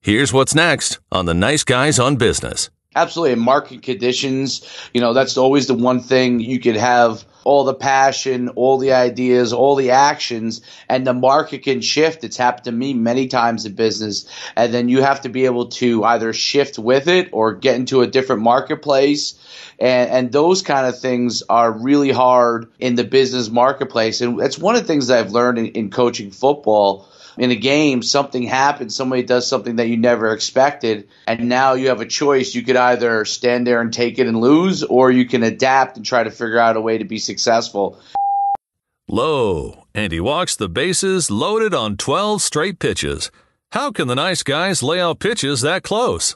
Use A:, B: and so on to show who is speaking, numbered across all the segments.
A: Here's what's next on the Nice Guys on Business.
B: Absolutely. Market conditions, that's always the one thing. You could have all the passion, all the ideas, all the actions, and the market can shift. It's happened to me many times in business. And then you have to be able to either shift with it or get into a different marketplace. And those kind of things are really hard in the business marketplace. And that's one of the things that I've learned in coaching football. In a game, something happens, somebody does something that you never expected, and now you have a choice. You could either stand there and take it and lose, or you can adapt and try to figure out a way to be successful.
A: Low, and he walks the bases loaded on 12 straight pitches. How can the Nice Guys lay out pitches that close?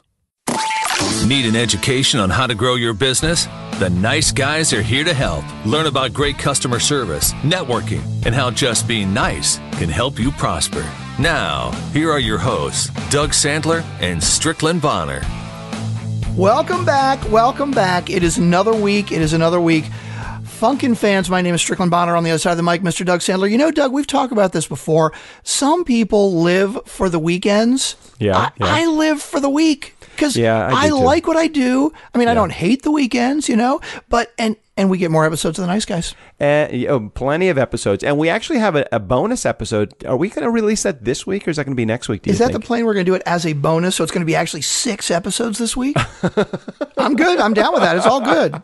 A: Need an education on how to grow your business? The Nice Guys are here to help. Learn about great customer service, networking, and how just being nice can help you prosper. Now, here are your hosts, Doug Sandler and Strickland Bonner.
C: Welcome back. Welcome back. It is another week. Funkin' fans, my name is Strickland Bonner. On the other side of the mic, Mr. Doug Sandler. Doug, we've talked about this before. Some people live for the weekends.
D: Yeah.
C: I live for the week. Because
D: I
C: like what I do. I mean, I don't hate the weekends, but and we get more episodes of the Nice Guys.
D: Plenty of episodes. And we actually have a bonus episode. Are we going to release that this week, or is that going to be next week, do you think?
C: Is that the plan? We're going to do it as a bonus, so it's going to be actually 6 episodes this week? I'm good. I'm down with that. It's all good.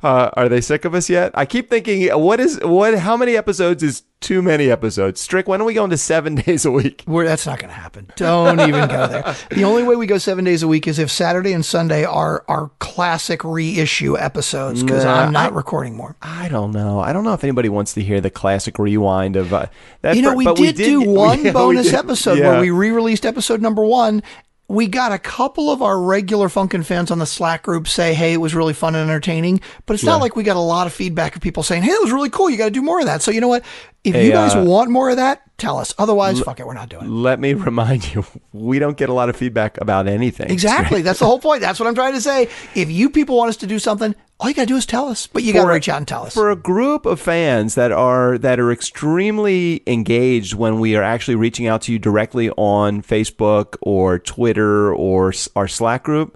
D: Are they sick of us yet? I keep thinking, how many episodes is too many episodes? Strick, when are we going to 7 days a week?
C: That's not going to happen. Don't even go there. The only way we go 7 days a week is if Saturday and Sunday are our classic reissue episodes, because I'm not recording more.
D: I don't know. I don't know if anybody wants to hear the classic rewind of that.
C: We did do one bonus episode where we re-released episode number 1. We got a couple of our regular Funkin' fans on the Slack group say, hey, it was really fun and entertaining. But it's not like we got a lot of feedback of people saying, hey, it was really cool. You got to do more of that. So you know what? If you guys want more of that, tell us. Otherwise, fuck it. We're not doing it.
D: Let me remind you, we don't get a lot of feedback about anything.
C: Exactly. That's the whole point. That's what I'm trying to say. If you people want us to do something, all you got to do is tell us. But you got to reach out and tell us.
D: For a group of fans that are extremely engaged when we are actually reaching out to you directly on Facebook or Twitter or our Slack group,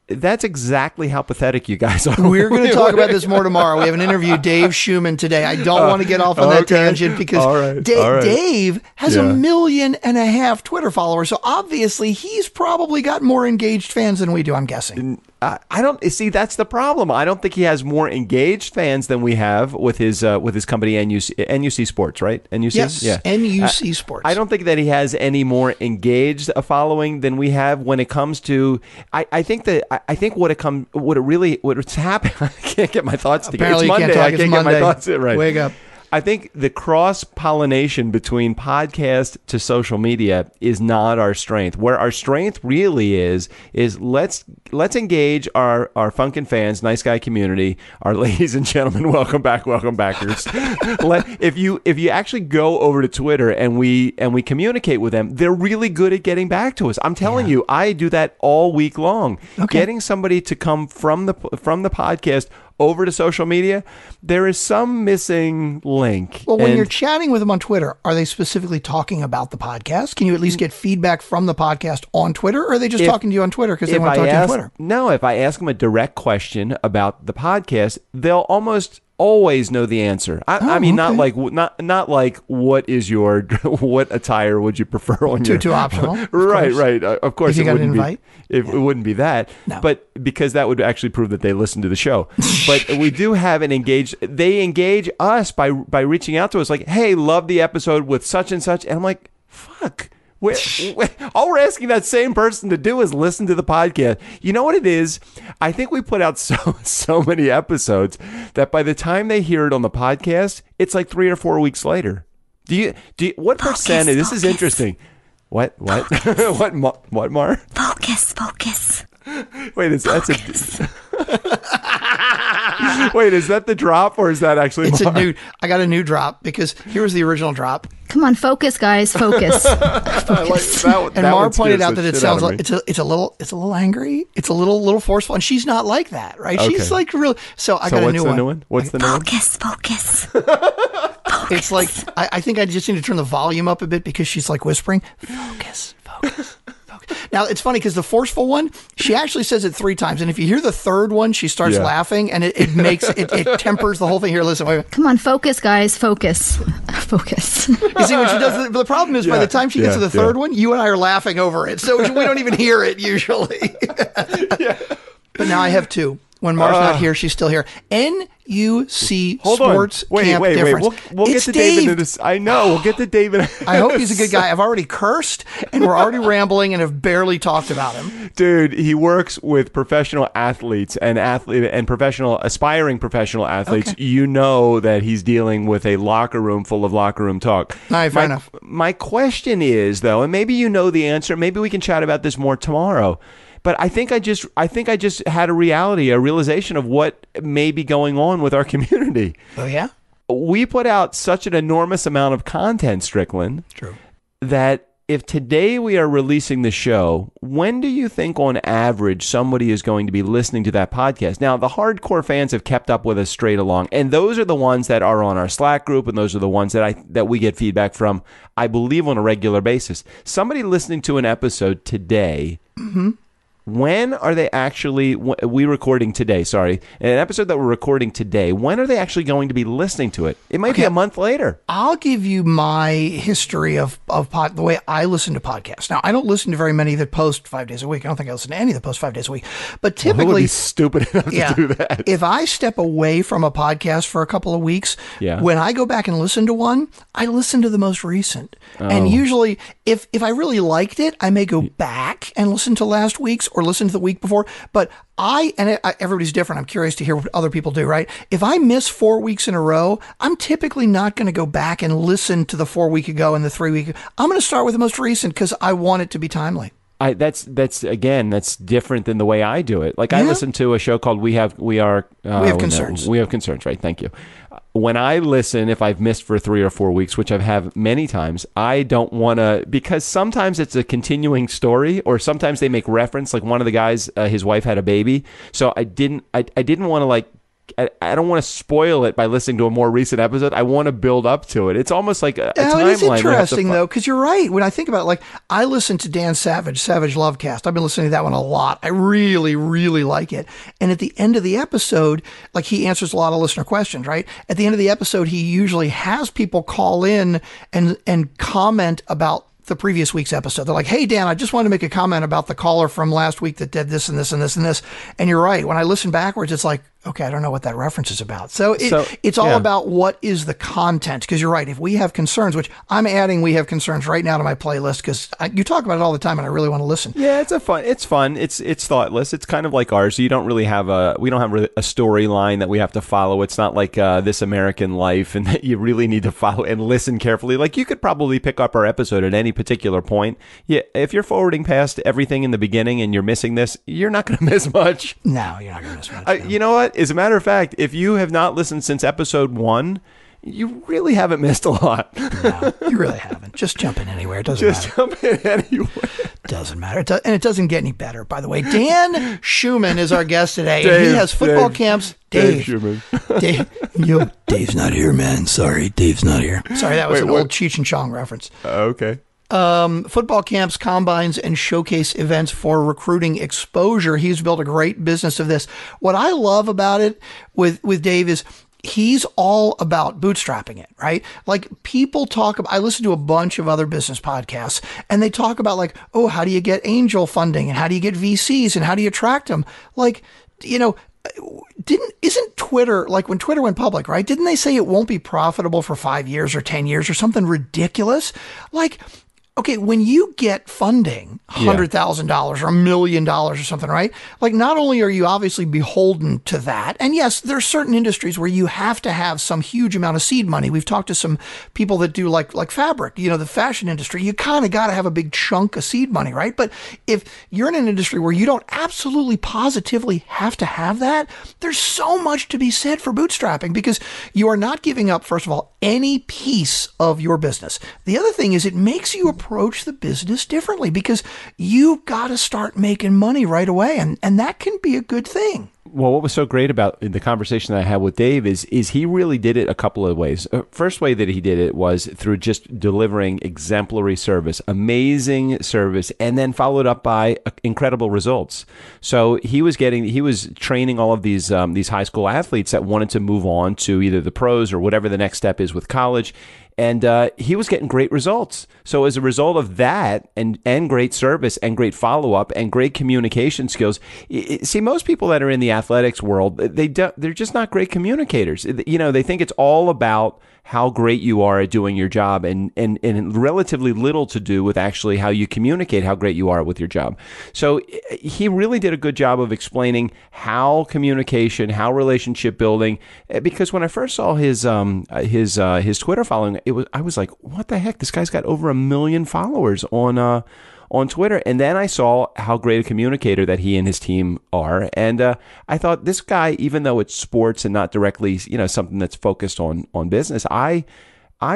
D: that's exactly how pathetic you guys are.
C: We're going to talk about this more tomorrow. We have an interview, Dave Schuman, today. I don't want to get off on that tangent because Dave has 1.5 million Twitter followers. So obviously he's probably got more engaged fans than we do, I'm guessing.
D: I don't see. That's the problem. I don't think he has more engaged fans than we have with his company NUC Sports, right? NUC,
C: yes, yeah. NUC Sports.
D: I don't think that he has any more engaged a following than we have when it comes to. I think what's happening. I can't get my thoughts together.
C: Apparently
D: it's Monday. I can't get my thoughts right.
C: Wake up.
D: I think the cross-pollination between podcast to social media is not our strength. Where our strength really is let's engage our Funkin' fans, Nice Guy community, our ladies and gentlemen, welcome backers. If you actually go over to Twitter and we communicate with them, they're really good at getting back to us. I'm telling you, I do that all week long. Okay. Getting somebody to come from the podcast over to social media, there is some missing link.
C: Well, when you're chatting with them on Twitter, are they specifically talking about the podcast? Can you at least get feedback from the podcast on Twitter, or are they just talking to you on Twitter because they want to talk to you on Twitter?
D: No, if I ask them a direct question about the podcast, they'll almost always know the answer. I mean, okay. not like what attire would you prefer on your
C: too optional.
D: Right. Of course,
C: if you got an invite.
D: It wouldn't be that, but because that would actually prove that they listen to the show. But we do have they engage us by reaching out to us like, hey, love the episode with such and such. And I'm like, fuck. All we're asking that same person to do is listen to the podcast. You know what it is? I think we put out so many episodes that by the time they hear it on the podcast, it's like 3 or 4 weeks later. What percentage? This is interesting. What? What, Mar?
E: Focus.
D: Wait, is that the drop, or is that actually
C: It's Mar? I got a new drop because here was the original drop.
E: Come on, focus, guys, focus.
C: And Mar pointed out that it sounds like it's a little angry, it's a little forceful, and she's not like that, right? Okay. She's like real. So I got a new one.
D: What's the new one?
E: Focus.
C: It's like I think I just need to turn the volume up a bit because she's like whispering. Focus. Now, it's funny because the forceful one, she actually says it 3 times. And if you hear the third one, she starts laughing and it makes it tempers the whole thing. Here, listen. Wait.
E: Come on, focus, guys. Focus. Focus.
C: You see what she does? The problem is by the time she gets to the third one, you and I are laughing over it. So we don't even hear it usually. But now I have 2. When Mar's not here, she's still here. NUC Sports Camp Difference.
D: We'll get to Dave into this. I know. We'll get to Dave.
C: I hope he's a good guy. I've already cursed, and we're already rambling, and have barely talked about him.
D: Dude, he works with professional athletes and aspiring professional athletes. Okay. You know that he's dealing with a locker room full of locker room talk.
C: All right, fair enough.
D: My question is, though, and maybe you know the answer. Maybe we can chat about this more tomorrow. But I think I just had a realization of what may be going on with our community.
C: Oh, yeah?
D: We put out such an enormous amount of content, Strickland.
C: True.
D: That if today we are releasing the show, when do you think on average somebody is going to be listening to that podcast? Now, the hardcore fans have kept up with us straight along, and those are the ones that are on our Slack group, and those are the ones that we get feedback from, I believe, on a regular basis. Somebody listening to an episode today... Mm-hmm. When are they actually, an episode that we're recording today, when are they actually going to be listening to it? It might be a month later.
C: I'll give you my history of the way I listen to podcasts. Now, I don't listen to very many that post 5 days a week. I don't think I listen to any that post 5 days a week. But typically...
D: Who would be stupid enough to do that?
C: If I step away from a podcast for a couple of weeks, when I go back and listen to one, I listen to the most recent. Oh. And usually, if I really liked it, I may go back and listen to last week's or listen to the week before. But everybody's different. I'm curious to hear what other people do, right? If I miss 4 weeks in a row, I'm typically not going to go back and listen to the 4 week ago and the 3 week. I'm going to start with the most recent because I want it to be timely.
D: That's different than the way I do it. Like I listen to a show called We Have Concerns. We Have Concerns, right? Thank you. When I listen, if I've missed for 3 or 4 weeks, which I've had many times, I don't want to, because sometimes it's a continuing story, or sometimes they make reference. Like one of the guys, his wife had a baby, so I didn't want to I don't want to spoil it by listening to a more recent episode. I want to build up to it. It's almost like a timeline. It is
C: interesting, though, because you're right. When I think about it, like, I listen to Dan Savage Lovecast. I've been listening to that one a lot. I really, really like it. And at the end of the episode, like, he answers a lot of listener questions, right? At the end of the episode, he usually has people call in and comment about the previous week's episode. They're like, hey, Dan, I just wanted to make a comment about the caller from last week that did this and this and this and this. And you're right. When I listen backwards, it's like, okay, I don't know what that reference is about. So it's all about what is the content. Because you're right. If we have concerns, which I'm adding, we have concerns right now to my playlist because you talk about it all the time and I really want to listen.
D: Yeah, it's fun. It's thoughtless. It's kind of like ours. You don't really have a storyline that we have to follow. It's not like This American Life and that you really need to follow and listen carefully. Like you could probably pick up our episode at any particular point. Yeah, if you're forwarding past everything in the beginning and you're missing this, you're not going to miss much.
C: No, you're not going to miss much.
D: You know what? As a matter of fact, if you have not listened since episode 1, you really haven't missed a lot.
C: No, you really haven't. Just jump in anywhere. It doesn't matter.
D: Just jump in anywhere.
C: Doesn't matter. And it doesn't get any better, by the way. Dan Schuman is our guest today. And he has football camps. Dave Schuman. Dave's not here, man. Sorry, Dave's not here. Sorry, that was an old Cheech and Chong reference.
D: Okay.
C: Football camps, combines, and showcase events for recruiting exposure. He's built a great business of this. What I love about it with Dave is he's all about bootstrapping it, right? Like people talk about, I listen to a bunch of other business podcasts and they talk about like, oh, how do you get angel funding and how do you get VCs and how do you attract them? Like, you know, isn't Twitter, like when Twitter went public, right? Didn't they say it won't be profitable for 5 years or 10 years or something ridiculous? Like, okay, when you get funding, $100,000 or $1 million or something, right? Like, not only are you obviously beholden to that, and yes, there are certain industries where you have to have some huge amount of seed money. We've talked to some people that do like fabric, you know, the fashion industry. You kind of got to have a big chunk of seed money, right? But if you're in an industry where you don't absolutely positively have to have that, there's so much to be said for bootstrapping because you are not giving up, first of all, any piece of your business. The other thing is it makes you approach the business differently because you've got to start making money right away. And that can be a good thing.
D: Well, what was so great about the conversation that I had with Dave is he really did it a couple of ways. First way that he did it was through just delivering exemplary service, amazing service, and then followed up by incredible results. So he was training all of these high school athletes that wanted to move on to either the pros or whatever the next step is with college. And he was getting great results. So as a result of that and great service and great follow-up and great communication skills, see, most people that are in the athletics world, they're just not great communicators. You know, they think it's all about how great you are at doing your job and relatively little to do with actually how you communicate how great you are with your job. So he really did a good job of explaining how communication, how relationship building, because when I first saw his Twitter following, I was like, what the heck? This guy's got over 1 million followers on Twitter. And then I saw how great a communicator that he and his team are. And I thought, this guy, even though it's sports and not directly, something that's focused on business, I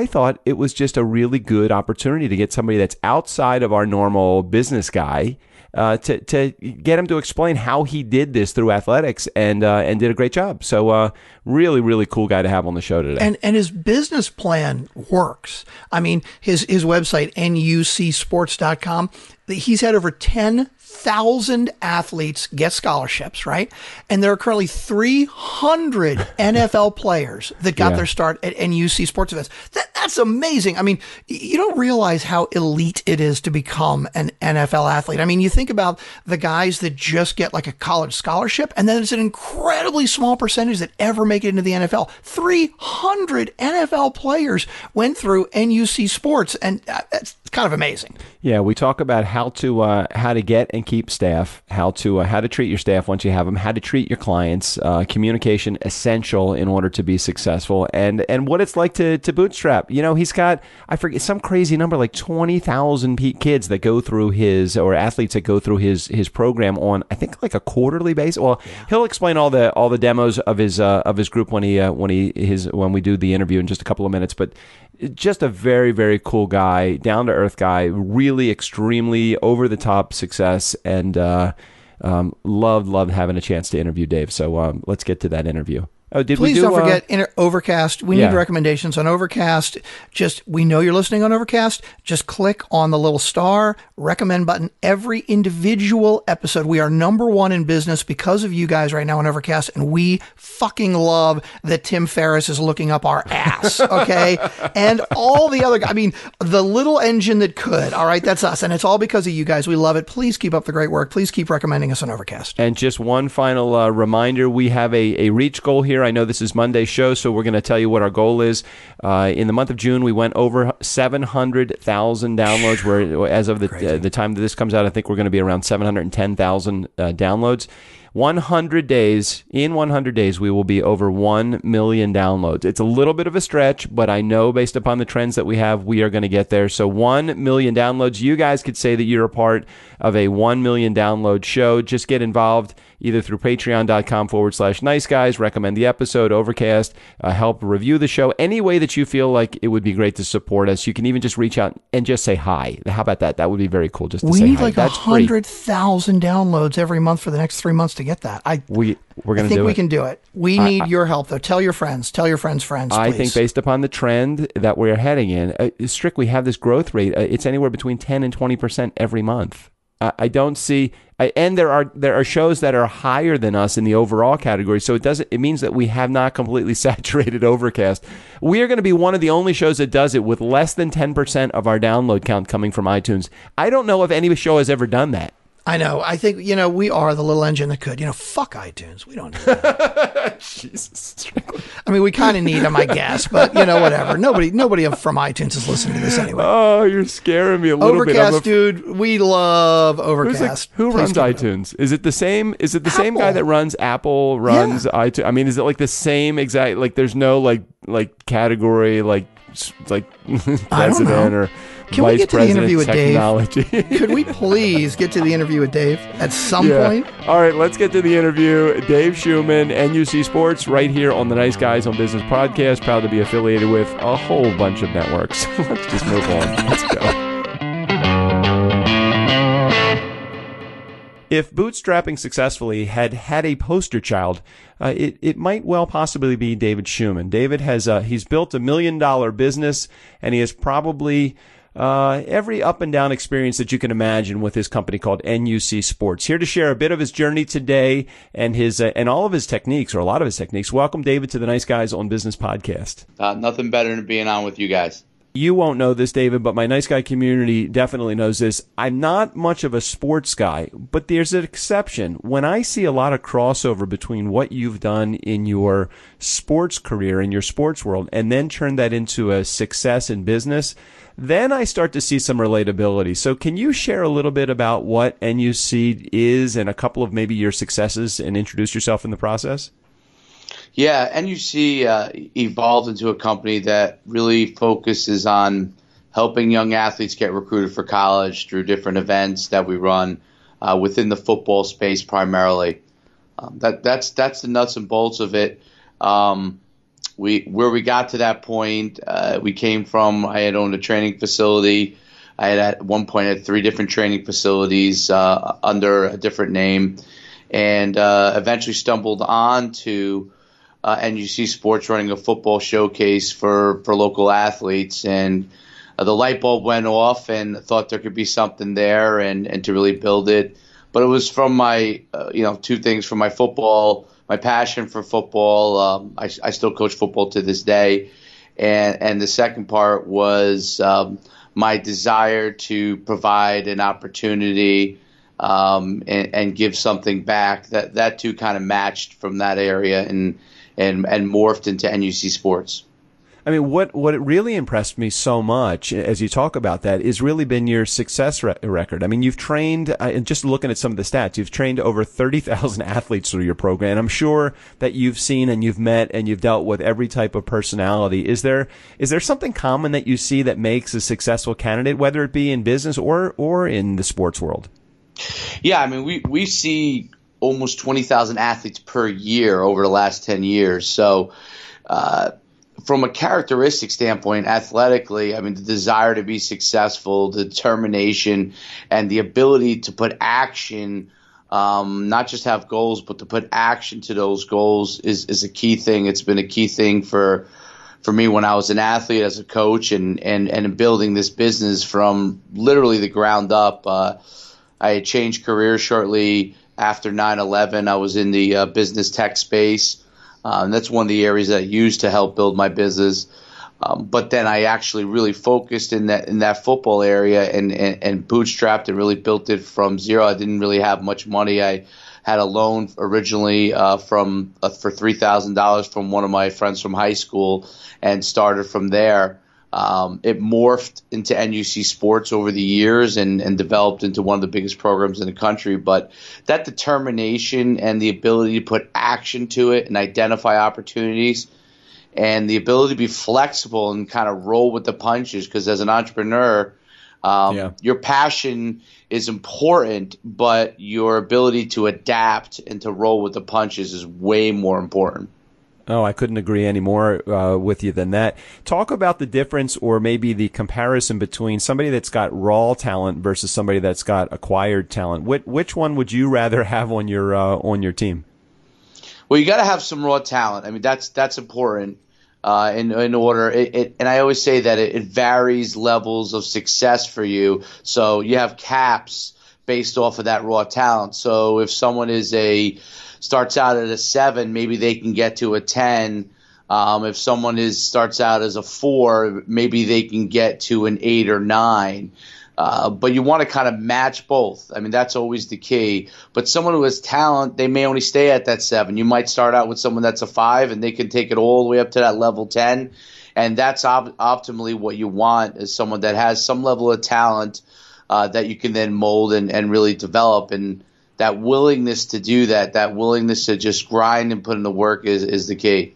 D: thought it was just a really good opportunity to get somebody that's outside of our normal business guy to get him to explain how he did this through athletics and did a great job. So really, really cool guy to have on the show today.
C: And his business plan works. I mean, his website, nucsports.com, he's had over 10,000 athletes get scholarships, right? And there are currently 300 NFL players that got their start at NUC sports events. That's amazing. I mean, you don't realize how elite it is to become an NFL athlete. I mean, you think about the guys that just get like a college scholarship, and then it's an incredibly small percentage that ever make it into the NFL. 300 NFL players went through NUC sports, and that's kind of amazing.
D: Yeah, we talk about how to get and keep staff, how to treat your staff once you have them, how to treat your clients, communication essential in order to be successful, and what it's like to bootstrap. He's got, I forget, some crazy number, like 20,000 kids that go through or athletes that go through his program on, I think, like a quarterly basis. Well, he'll explain all the demos of his group when we do the interview in just a couple of minutes, but just a very, very cool guy, down to earth guy, really extremely over the top success, and loved having a chance to interview Dave. So let's get to that interview. Oh,
C: Please don't forget Overcast. We need recommendations on Overcast. We know you're listening on Overcast. Just click on the little star recommend button. Every individual episode, we are number one in business because of you guys right now on Overcast, and we fucking love that Tim Ferriss is looking up our ass, okay? And all the other guys. I mean, the little engine that could, all right? That's us, and it's all because of you guys. We love it. Please keep up the great work. Please keep recommending us on Overcast.
D: And just one final reminder, we have a reach goal here. I know this is Monday's show, so we're going to tell you what our goal is. In the month of June, we went over 700,000 downloads. Where, as of the time that this comes out, I think we're going to be around 710,000 downloads. 100 days, in 100 days, we will be over 1 million downloads. It's a little bit of a stretch, but I know based upon the trends that we have, we are going to get there. So 1 million downloads. You guys could say that you're a part of a 1 million download show. Just get involved either through patreon.com/nice guys, recommend the episode, Overcast, help review the show. Any way that you feel like it would be great to support us. You can even just reach out and just say hi. How about that? That would be very cool, just to say hi.
C: We need like 100,000 downloads every month for the next 3 months to get that.
D: We're going to do it. I
C: think we can do it. We need your help, though. Tell your friends. Tell your friends' friends, please.
D: I think based upon the trend that we're heading in, Strick, we have this growth rate. It's anywhere between 10 and 20% every month. I don't see, and there are shows that are higher than us in the overall category. So it means that we have not completely saturated Overcast. We are going to be one of the only shows that does it with less than 10% of our download count coming from iTunes. I don't know if any show has ever done that.
C: I know. I think, we are the little engine that could. Fuck iTunes. We don't need that.
D: Jesus.
C: I mean, we kind of need them, I guess, but, whatever. Nobody from iTunes is listening to this anyway.
D: Oh, you're scaring me a little bit.
C: Overcast, dude. We love Overcast.
D: Who runs iTunes? Is it the same same guy that runs Apple, runs iTunes? I mean, is it like the same exact, like there's no like category, like president or
C: Can we get to the interview with
D: technology?
C: Dave? Could we please get to the interview with Dave at some point?
D: All right, let's get to the interview. Dave Schuman, NUC Sports, right here on the Nice Guys on Business podcast. Proud to be affiliated with a whole bunch of networks. Let's just move on. Let's go. If bootstrapping successfully had a poster child, it might well possibly be David Schuman. David has he's built $1 million business, and he has probably every up and down experience that you can imagine with his company called NUC Sports. Here to share a bit of his journey today and his and all of his techniques, or a lot of his techniques. Welcome, David, to the Nice Guys on Business podcast.
B: Nothing better than being on with you guys.
D: You won't know this, David, but my Nice Guy community definitely knows this. I'm not much of a sports guy, but there's an exception. When I see a lot of crossover between what you've done in your sports career, in your sports world, and then turn that into a success in business, then I start to see some relatability. So can you share a little bit about what NUC is and a couple of maybe your successes and introduce yourself in the process?
B: Yeah, NUC evolved into a company that really focuses on helping young athletes get recruited for college through different events that we run within the football space primarily. That's the nuts and bolts of it. Where we got to that point, we came from, I had owned a training facility. I had at one point had 3 different training facilities under a different name, and eventually stumbled on to NUC Sports running a football showcase for local athletes, and the light bulb went off and thought there could be something there and to really build it. But it was from my, 2 things, from my football, my passion for football. I still coach football to this day. And the second part was my desire to provide an opportunity and give something back. That two kind of matched from that area and morphed into NUC Sports.
D: I mean, what really impressed me so much as you talk about that is really been your success record. I mean, you've trained, and just looking at some of the stats, you've trained over 30,000 athletes through your program. And I'm sure that you've seen and you've met and you've dealt with every type of personality. Is there something common that you see that makes a successful candidate, whether it be in business or in the sports world?
B: Yeah, I mean, we see almost 20,000 athletes per year over the last 10 years. So, from a characteristic standpoint, athletically, I mean, the desire to be successful, the determination, and the ability to put action, not just have goals, but to put action to those goals is a key thing. It's been a key thing for me when I was an athlete, as a coach, and building this business from literally the ground up. I had changed careers shortly after 9/11. I was in the business tech space. And that's one of the areas that I used to help build my business. But then I actually really focused in that football area and bootstrapped and really built it from zero. I didn't really have much money. I had a loan originally for $3,000 from one of my friends from high school and started from there. It morphed into NUC Sports over the years and developed into one of the biggest programs in the country. But that determination and the ability to put action to it and identify opportunities and the ability to be flexible and kind of roll with the punches, because as an entrepreneur, your passion is important, but your ability to adapt and to roll with the punches is way more important.
D: Oh, I couldn't agree any more with you than that. Talk about the difference, or maybe the comparison between somebody that's got raw talent versus somebody that's got acquired talent. Which one would you rather have on your team?
B: Well, you got to have some raw talent. I mean, that's important in order. And I always say that it varies levels of success for you. So you have caps based off of that raw talent. So if someone starts out at a 7, maybe they can get to a 10. If someone starts out as a 4, maybe they can get to an 8 or 9. But you want to kind of match both. I mean, that's always the key. But someone who has talent, they may only stay at that 7. You might start out with someone that's a 5, and they can take it all the way up to that level 10. And that's optimally what you want, is someone that has some level of talent that you can then mold and really develop. And that willingness to do that willingness to just grind and put in the work is the key.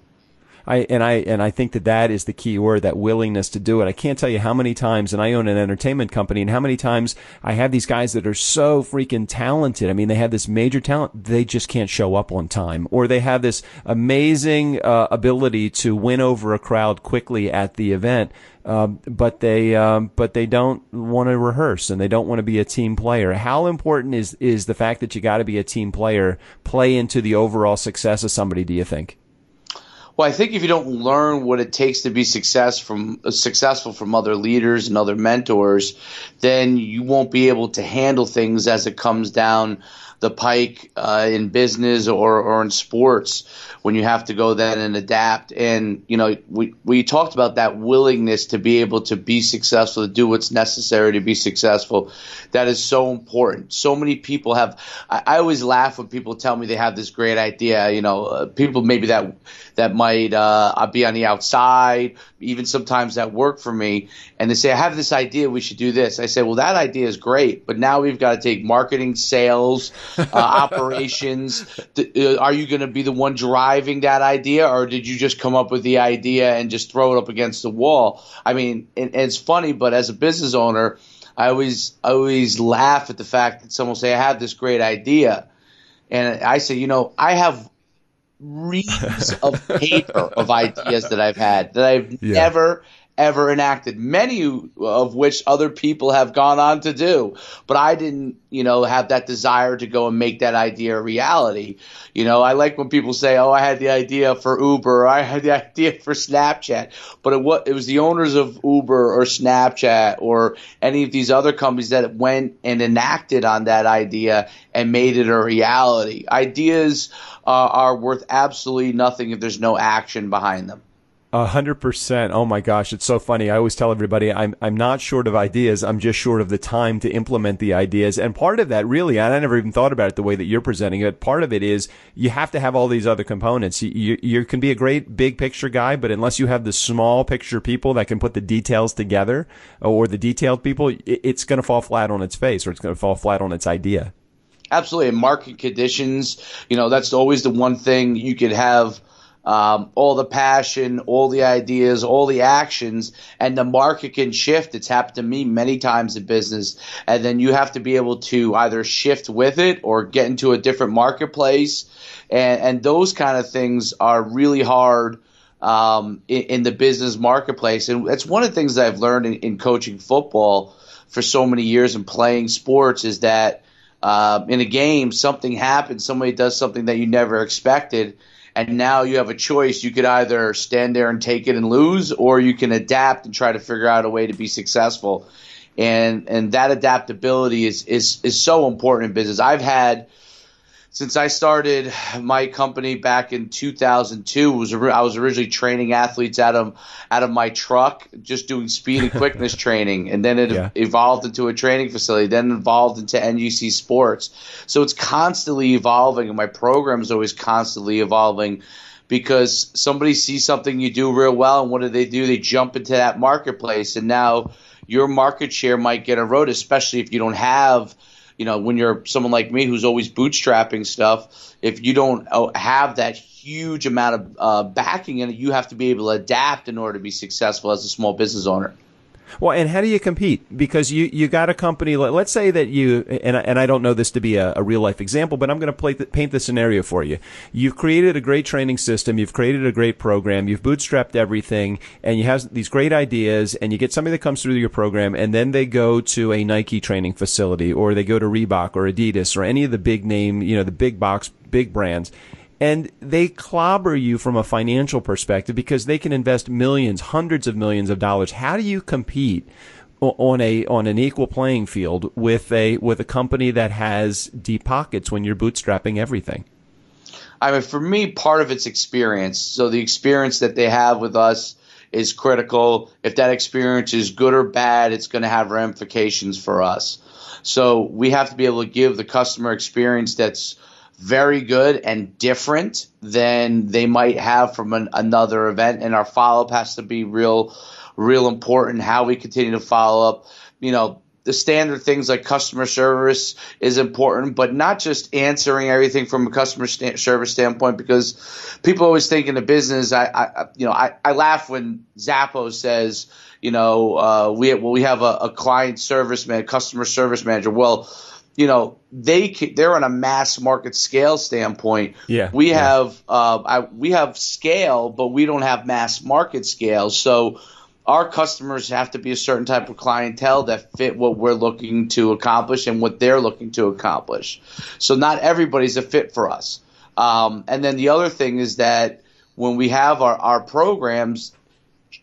D: I think that is the key word, that willingness to do it. I can't tell you how many times, and I own an entertainment company, and how many times I have these guys that are so freaking talented. I mean, they have this major talent, they just can't show up on time, or they have this amazing ability to win over a crowd quickly at the event. But they don't want to rehearse, and they don't want to be a team player. How important is the fact that you got to be a team player play into the overall success of somebody, do you think?
B: Well, I think if you don't learn what it takes to be successful from other leaders and other mentors, then you won't be able to handle things as it comes down the pike in business or in sports, when you have to go then and adapt. And, we talked about that willingness to be able to be successful, to do what's necessary to be successful. That is so important. So many people I always laugh when people tell me they have this great idea, people maybe that might be on the outside, even sometimes that work for me, and they say, I have this idea, we should do this. I say, well, that idea is great, but now we've got to take marketing, sales, operations. Are you going to be the one driving that idea, or did you just come up with the idea and just throw it up against the wall? I mean, and it's funny, but as a business owner, I always laugh at the fact that someone will say, I have this great idea. And I say, I have reams of paper of ideas that I've had that I've never, ever enacted, many of which other people have gone on to do. But I didn't, have that desire to go and make that idea a reality. I like when people say, oh, I had the idea for Uber, or I had the idea for Snapchat. But it was the owners of Uber or Snapchat or any of these other companies that went and enacted on that idea and made it a reality. Ideas are worth absolutely nothing if there's no action behind them.
D: 100%. Oh my gosh, it's so funny. I always tell everybody I'm not short of ideas. I'm just short of the time to implement the ideas. And part of that, really, and I never even thought about it the way that you're presenting it. Part of it is you have to have all these other components. You can be a great big picture guy, but unless you have the small picture people that can put the details together, or the detailed people, it's going to fall flat on its face, or it's going to fall flat on its idea.
B: Absolutely. In market conditions, that's always the one thing you could have. All the passion, all the ideas, all the actions, and the market can shift. It's happened to me many times in business. And then you have to be able to either shift with it or get into a different marketplace. And those kind of things are really hard in the business marketplace. And that's one of the things that I've learned in coaching football for so many years and playing sports, is that in a game, something happens, somebody does something that you never expected. And now you have a choice. You could either stand there and take it and lose, or you can adapt and try to figure out a way to be successful. And that adaptability is so important in business. I've had, since I started my company back in 2002, I was originally training athletes out of my truck, just doing speed and quickness training, and then it evolved into a training facility, then evolved into NGC Sports. So it's constantly evolving, and my program is always constantly evolving, because somebody sees something you do real well, and what do? They jump into that marketplace, and now your market share might get eroded, especially if you don't have, when you're someone like me who's always bootstrapping stuff. If you don't have that huge amount of backing in it, you have to be able to adapt in order to be successful as a small business owner.
D: Well, and how do you compete? Because you got a company, let's say that you, and I don't know this to be a real life example, but I'm going to paint the scenario for you. You've created a great training system, you've created a great program, you've bootstrapped everything, and you have these great ideas, and you get somebody that comes through your program, and then they go to a Nike training facility, or they go to Reebok or Adidas or any of the big name, the big box, big brands. And they clobber you from a financial perspective because they can invest millions, hundreds of millions of dollars. How do you compete on an equal playing field with a company that has deep pockets when you're bootstrapping everything?
B: I mean, for me, part of it's experience. So the experience that they have with us is critical. If that experience is good or bad, it's going to have ramifications for us. So we have to be able to give the customer experience that's very good and different than they might have from another event. And our follow-up has to be real important, how we continue to follow up. the standard things like customer service is important, but not just answering everything from a customer service standpoint, because people always think in the business, I laugh when Zappos says, we have a client service man, customer service manager. Well, they're on a mass market scale standpoint.
D: Yeah.
B: We have scale, but we don't have mass market scale. So our customers have to be a certain type of clientele that fit what we're looking to accomplish and what they're looking to accomplish. So not everybody's a fit for us. And then the other thing is that when we have our programs,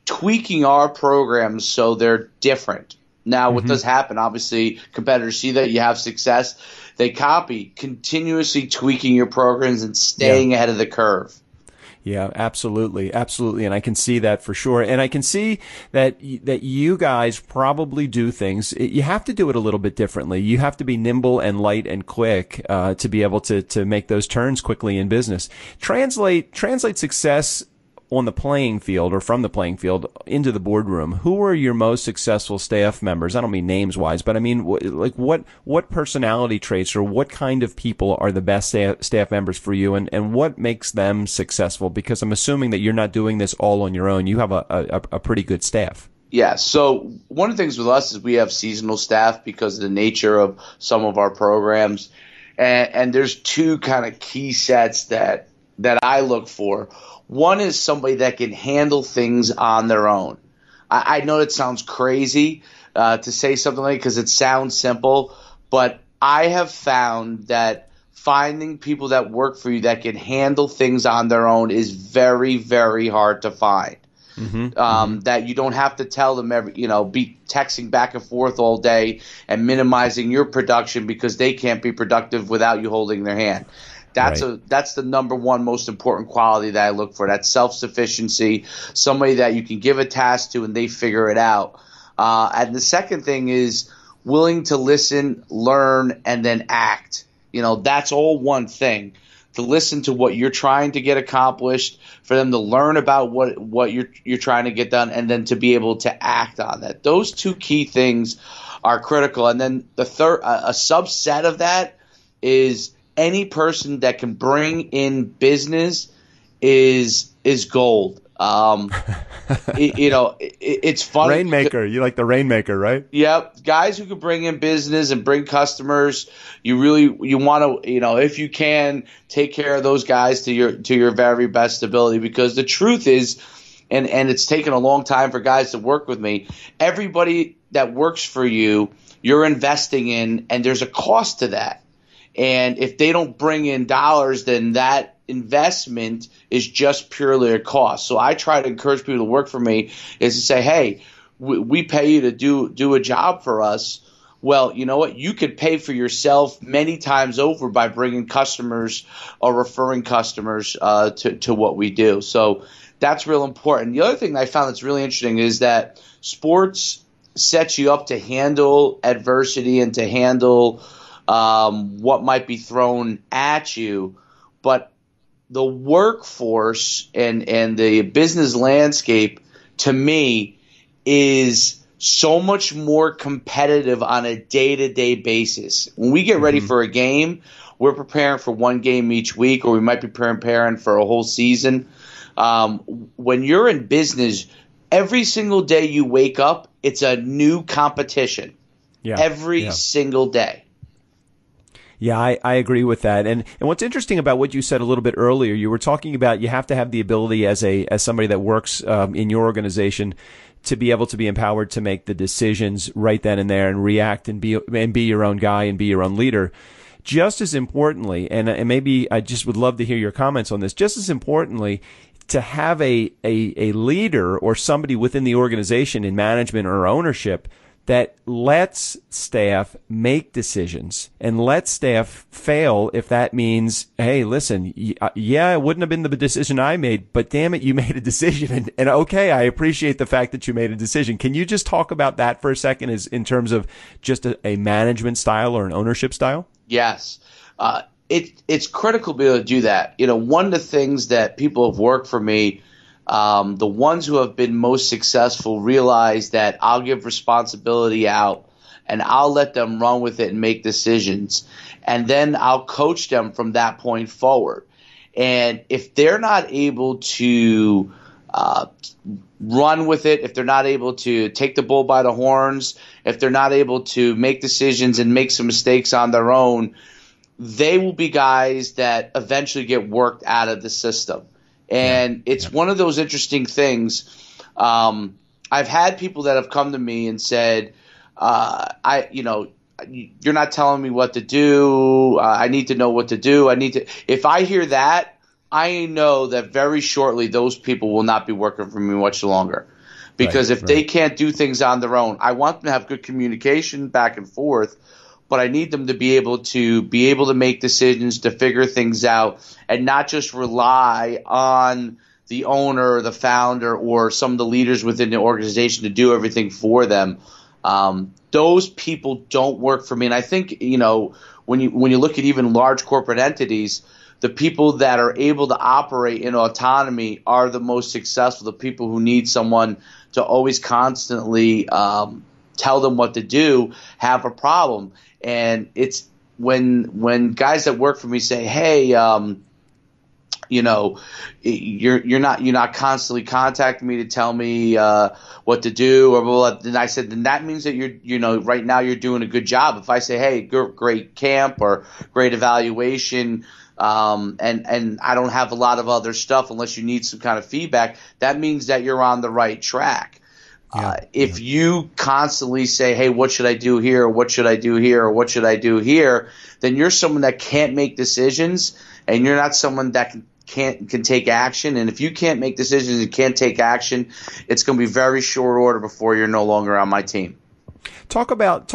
B: tweaking our programs so they're different. Now, what does happen? Obviously, competitors see that you have success. They copy, continuously tweaking your programs and staying ahead of the curve.
D: Yeah, absolutely. Absolutely. And I can see that for sure. And I can see that you guys probably do things. You have to do it a little bit differently. You have to be nimble and light and quick, to be able to make those turns quickly in business. Translate success on the playing field or from the playing field into the boardroom. Who are your most successful staff members? I don't mean names wise, but I mean, what personality traits or what kind of people are the best staff members for you, and what makes them successful? Because I'm assuming that you're not doing this all on your own. You have a pretty good staff.
B: Yeah. So one of the things with us is we have seasonal staff because of the nature of some of our programs. And there's two kind of key sets that I look for. One is somebody that can handle things on their own. I know it sounds crazy to say something like, because it sounds simple, but I have found that finding people that work for you that can handle things on their own is very, very hard to find. That you don't have to tell them be texting back and forth all day and minimizing your production because they can't be productive without you holding their hand. That's the number one most important quality that I look for. That self-sufficiency, somebody that you can give a task to and they figure it out. And the second thing is willing to listen, learn, and then act. That's all one thing. To listen to what you're trying to get accomplished, for them to learn about what you're trying to get done, and then to be able to act on that. Those two key things are critical. And then the third, a subset of that is any person that can bring in business is gold. It's funny.
D: Rainmaker. You like the rainmaker, right?
B: Yep. Guys who can bring in business and bring customers. You want to, if you can, take care of those guys to your very best ability, because the truth is, and it's taken a long time for guys to work with me. Everybody that works for you, you're investing in, and there's a cost to that. And if they don't bring in dollars, then that investment is just purely a cost. So I try to encourage people to work for me is to say, hey, we pay you to do a job for us. Well, you know what? You could pay for yourself many times over by bringing customers or referring customers to what we do. So that's real important. The other thing I found that's really interesting is that sports sets you up to handle adversity and to handle what might be thrown at you, but the workforce and the business landscape, to me, is so much more competitive on a day-to-day basis. When we get ready for a game, we're preparing for one game each week, or we might be preparing for a whole season. When you're in business, every single day you wake up, it's a new competition. Every single day.
D: Yeah, I agree with that. And what's interesting about what you said a little bit earlier, you were talking about you have to have the ability as somebody that works in your organization to be able to be empowered to make the decisions right then and there and react and be your own guy and be your own leader. Just as importantly, and maybe I just would love to hear your comments on this, just as importantly, to have a leader or somebody within the organization in management or ownership that lets staff make decisions and lets staff fail if that means, hey, listen, yeah, it wouldn't have been the decision I made, but damn it, you made a decision. And okay, I appreciate the fact that you made a decision. Can you just talk about that for a second in terms of just a management style or an ownership style?
B: Yes. It's critical to be able to do that. One of the things that people have worked for me, the ones who have been most successful realize that I'll give responsibility out and I'll let them run with it and make decisions. And then I'll coach them from that point forward. And if they're not able to run with it, if they're not able to take the bull by the horns, if they're not able to make decisions and make some mistakes on their own, they will be guys that eventually get worked out of the system. And it's one of those interesting things. I've had people that have come to me and said, you're not telling me what to do. I need to know what to do. If I hear that, I know that very shortly those people will not be working for me much longer. Because if they can't do things on their own, I want them to have good communication back and forth, but I need them to be able to make decisions, to figure things out, and not just rely on the owner, the founder, or some of the leaders within the organization to do everything for them. Those people don't work for me. And I think, when you look at even large corporate entities, the people that are able to operate in autonomy are the most successful. The people who need someone to always constantly tell them what to do have a problem. And it's when guys that work for me say, "Hey, you're not constantly contacting me to tell me what to do," or blah, blah, then I said, then that means that you're right now you're doing a good job. If I say, "Hey, great camp," or "great evaluation," and I don't have a lot of other stuff unless you need some kind of feedback, that means that you're on the right track. If you constantly say, "Hey, what should I do here? Or what should I do here? Or what should I do here?" then you're someone that can't make decisions, and you're not someone that can take action. And if you can't make decisions and can't take action, it's going to be very short order before you're no longer on my team.
D: Talk about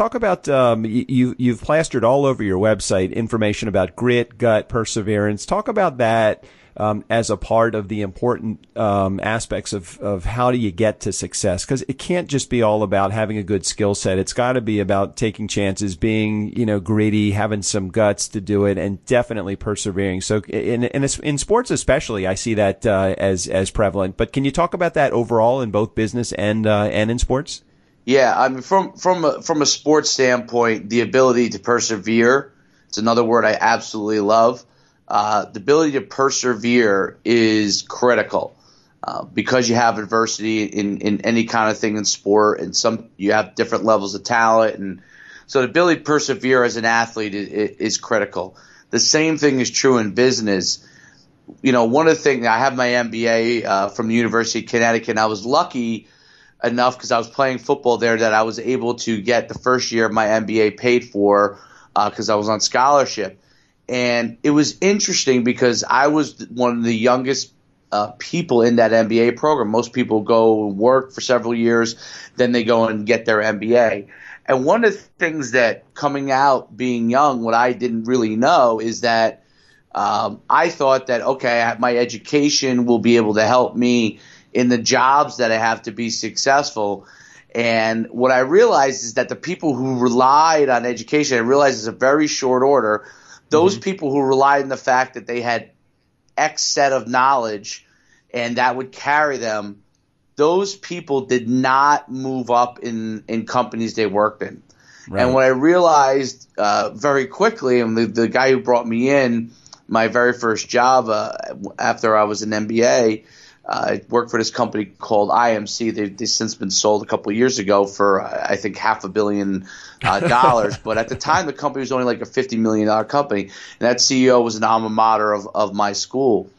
D: you've plastered all over your website information about grit, gut, perseverance. Talk about that as a part of the important aspects of how do you get to success, because it can't just be all about having a good skill set. It's got to be about taking chances, being gritty, having some guts to do it, and definitely persevering. So in sports especially, I see that as prevalent. But can you talk about that overall in both business and in sports?
B: Yeah, I mean, from a sports standpoint, the ability to persevere, it's another word I absolutely love. The ability to persevere is critical because you have adversity in any kind of thing in sport, and you have different levels of talent, and so the ability to persevere as an athlete is critical. The same thing is true in business. One of the things, I have my MBA from the University of Connecticut, and I was lucky enough because I was playing football there that I was able to get the first year of my MBA paid for because I was on scholarship. And it was interesting because I was one of the youngest people in that MBA program. Most people go and work for several years, then they go and get their MBA. And one of the things that coming out being young, what I didn't really know is that I thought that, okay, my education will be able to help me in the jobs that I have to be successful. And what I realized is that the people who relied on education, I realized it's a very short order. Those people who relied on the fact that they had X set of knowledge and that would carry them, those people did not move up in companies they worked in. Right. And what I realized very quickly, and the guy who brought me in, my very first job after I was an MBA, I worked for this company called IMC. They've since been sold a couple of years ago for, I think, $500 million. But at the time, the company was only like a $50 million company. And that CEO was an alma mater of my school.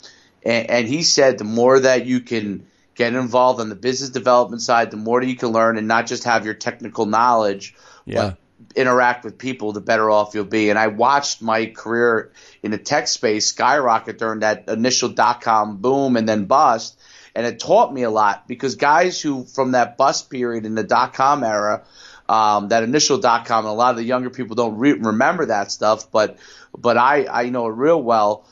B: And he said the more that you can get involved on the business development side, the more that you can learn and not just have your technical knowledge, but interact with people, the better off you'll be. And I watched my career in the tech space skyrocket during that initial dot-com boom and then bust. And it taught me a lot because guys who from that bust period in the dot-com era, that initial dot-com, and a lot of the younger people don't remember that stuff, but I know it real well.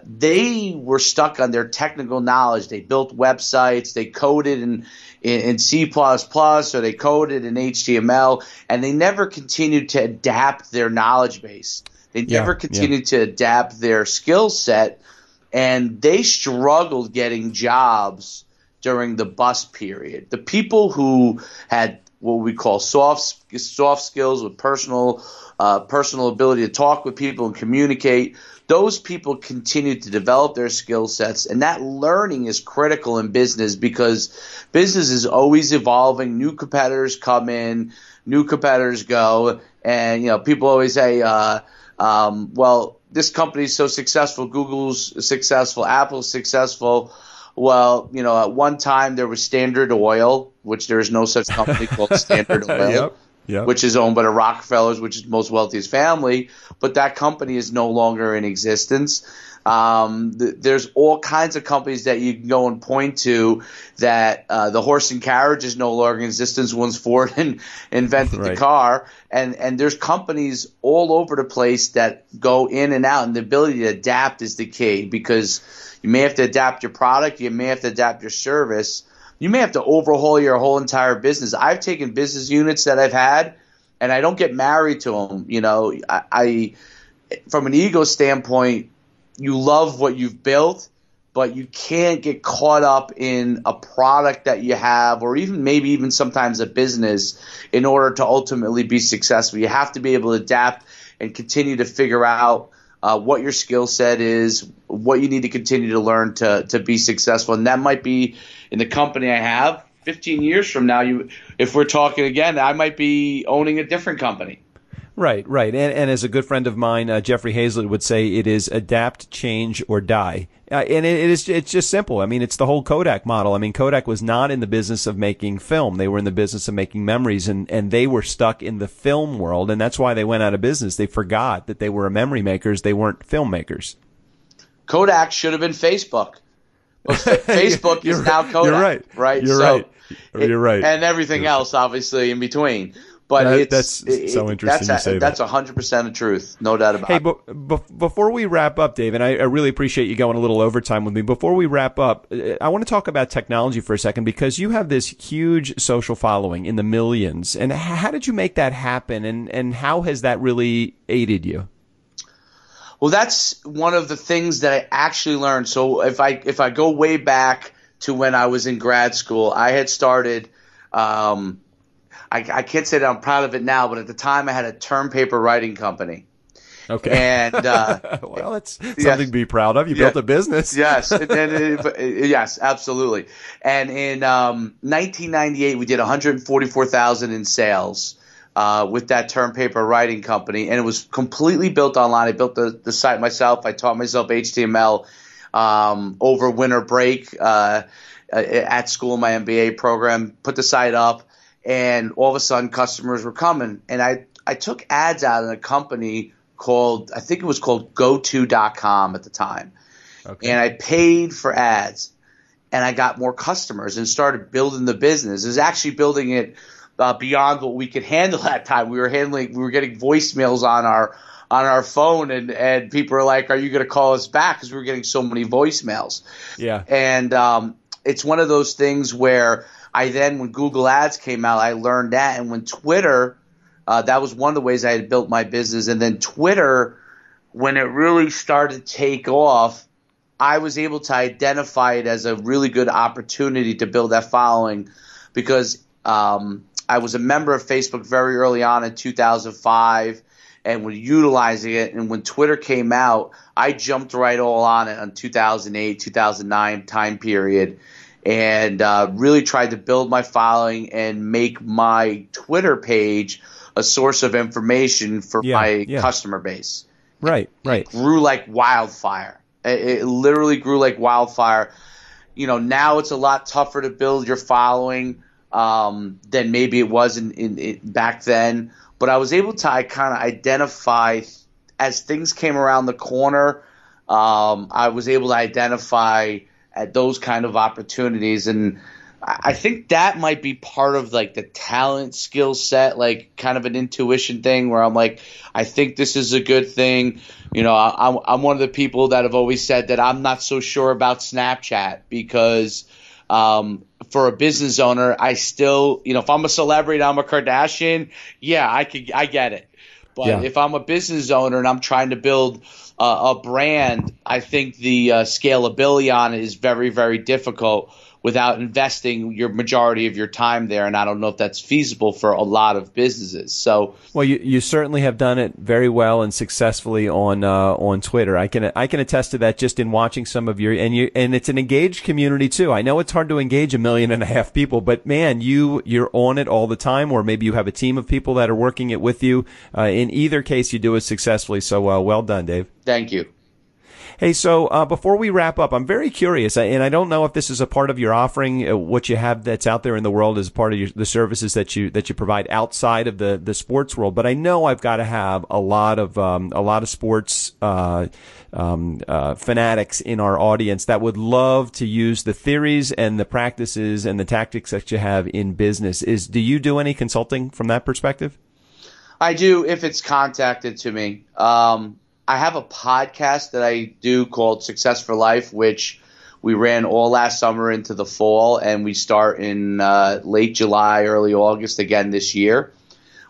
B: They were stuck on their technical knowledge. They built websites, they coded in C++, or they coded in HTML, and they never continued to adapt their knowledge base. They never continued to adapt their skill set, and they struggled getting jobs during the bust period. The people who had what we call soft skills, with personal ability to talk with people and communicate. Those people continue to develop their skill sets, and that learning is critical in business because business is always evolving. New competitors come in, new competitors go, and people always say, well, this company is so successful, Google's successful, Apple's successful. Well, at one time there was Standard Oil, which there is no such company called Standard Oil. Yep. Which is owned by the Rockefellers, which is the most wealthiest family, but that company is no longer in existence. There's all kinds of companies that you can go and point to that the horse and carriage is no longer in existence once Ford invented the car. And there's companies all over the place that go in and out, and the ability to adapt is the key because you may have to adapt your product, you may have to adapt your service. You may have to overhaul your whole entire business. I've taken business units that I've had, and I don't get married to them. I from an ego standpoint, you love what you've built, but you can't get caught up in a product that you have, or maybe even sometimes a business, in order to ultimately be successful. You have to be able to adapt and continue to figure out what your skill set is, what you need to continue to learn to be successful. And that might be in the company I have. 15 years from now, if we're talking again, I might be owning a different company.
D: Right. And as a good friend of mine, Jeffrey Hazlett, would say, it is adapt, change, or die. And it's just simple. I mean, it's the whole Kodak model. I mean, Kodak was not in the business of making film. They were in the business of making memories, and they were stuck in the film world, and that's why they went out of business. They forgot that they were memory makers. They weren't filmmakers.
B: Kodak should have been Facebook. Well, Facebook is now Kodak.
D: You're right.
B: Right?
D: You're right.
B: And everything else, obviously, in between. But
D: that's so interesting you say that.
B: That's 100% the truth, no doubt about it.
D: Hey, before we wrap up, Dave, and I really appreciate you going a little overtime with me. Before we wrap up, I want to talk about technology for a second, because you have this huge social following in the millions. And how did you make that happen, and how has that really aided you?
B: Well, that's one of the things that I actually learned. So if I go way back to when I was in grad school, I had started I can't say that I'm proud of it now, but at the time I had a term paper writing company.
D: Okay.
B: And
D: well, that's something to be proud of. You built a business.
B: Yes. Yes, absolutely. And in 1998, we did $144,000 in sales with that term paper writing company, and it was completely built online. I built the site myself. I taught myself HTML over winter break at school in my MBA program. Put the site up. And all of a sudden, customers were coming. And I took ads out in a company called, I think it was called GoTo.com at the time. Okay. And I paid for ads. And I got more customers and started building the business. It was actually building it beyond what we could handle at that time. We were getting voicemails on our phone, and people were like, "Are you going to call us back?" Because we were getting so many voicemails. Yeah. And it's one of those things where when Google Ads came out, I learned that. And when Twitter, that was one of the ways I had built my business. And then Twitter, when it really started to take off, I was able to identify it as a really good opportunity to build that following, because I was a member of Facebook very early on in 2005 and was utilizing it. And when Twitter came out, I jumped right all on it in 2008, 2009 time period. And really tried to build my following and make my Twitter page a source of information for my customer base.
D: Right.
B: It grew like wildfire. It literally grew like wildfire. Now it's a lot tougher to build your following than maybe it was in back then. But I was able to kind of identify as things came around the corner. I was able to identify at those kind of opportunities, and I think that might be part of like the talent skill set, like kind of an intuition thing where I'm like, I think this is a good thing. I'm one of the people that have always said that I'm not so sure about Snapchat, because for a business owner, I still, if I'm a celebrity and I'm a Kardashian, I get it. But if I'm a business owner and I'm trying to build a brand, I think the scalability on it is very, very difficult. without investing your majority of your time there. And I don't know if that's feasible for a lot of businesses. So,
D: well, you certainly have done it very well and successfully on Twitter. I can attest to that just in watching some of and it's an engaged community too. I know it's hard to engage 1.5 million people, but man, you're on it all the time, or maybe you have a team of people that are working it with you. In either case, you do it successfully. So well done, Dave.
B: Thank you.
D: Hey, so before we wrap up, I'm very curious, and I don't know if this is a part of your offering, what you have that's out there in the world as part of the services that you provide outside of the sports world. But I know I've got to have a lot of sports fanatics in our audience that would love to use the theories and the practices and the tactics that you have in business. Do you do any consulting from that perspective?
B: I do, if it's contacted to me. I have a podcast that I do called Success for Life, which we ran all last summer into the fall, and we start in late July, early August again this year,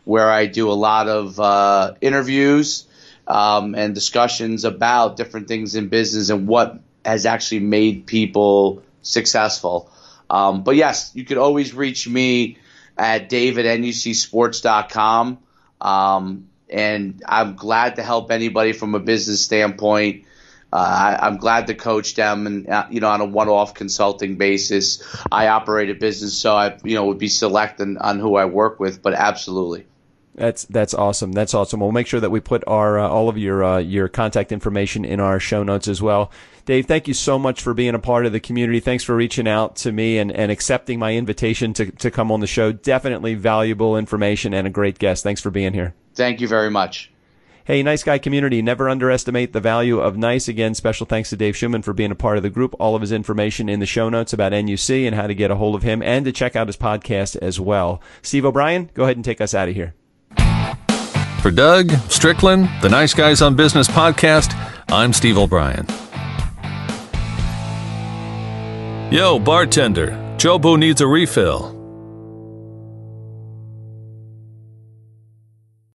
B: where I do a lot of interviews and discussions about different things in business and what has actually made people successful. But yes, you could always reach me at dave@nucsports.com. And I'm glad to help anybody from a business standpoint. I'm glad to coach them, and on a one-off consulting basis. I operate a business, so I would be selecting on who I work with. But absolutely,
D: that's awesome. That's awesome. We'll make sure that we put our all of your contact information in our show notes as well. Dave, thank you so much for being a part of the community. Thanks for reaching out to me and accepting my invitation to come on the show. Definitely valuable information and a great guest. Thanks for being here.
B: Thank you very much.
D: Hey, Nice Guy community, never underestimate the value of nice. Again, special thanks to Dave Schuman for being a part of the group. All of his information in the show notes about NUC and how to get a hold of him and to check out his podcast as well. Steve O'Brien, go ahead and take us out of here.
A: For Doug, Strickland, the Nice Guys on Business podcast, I'm Steve O'Brien. Yo, bartender, Jobo needs a refill.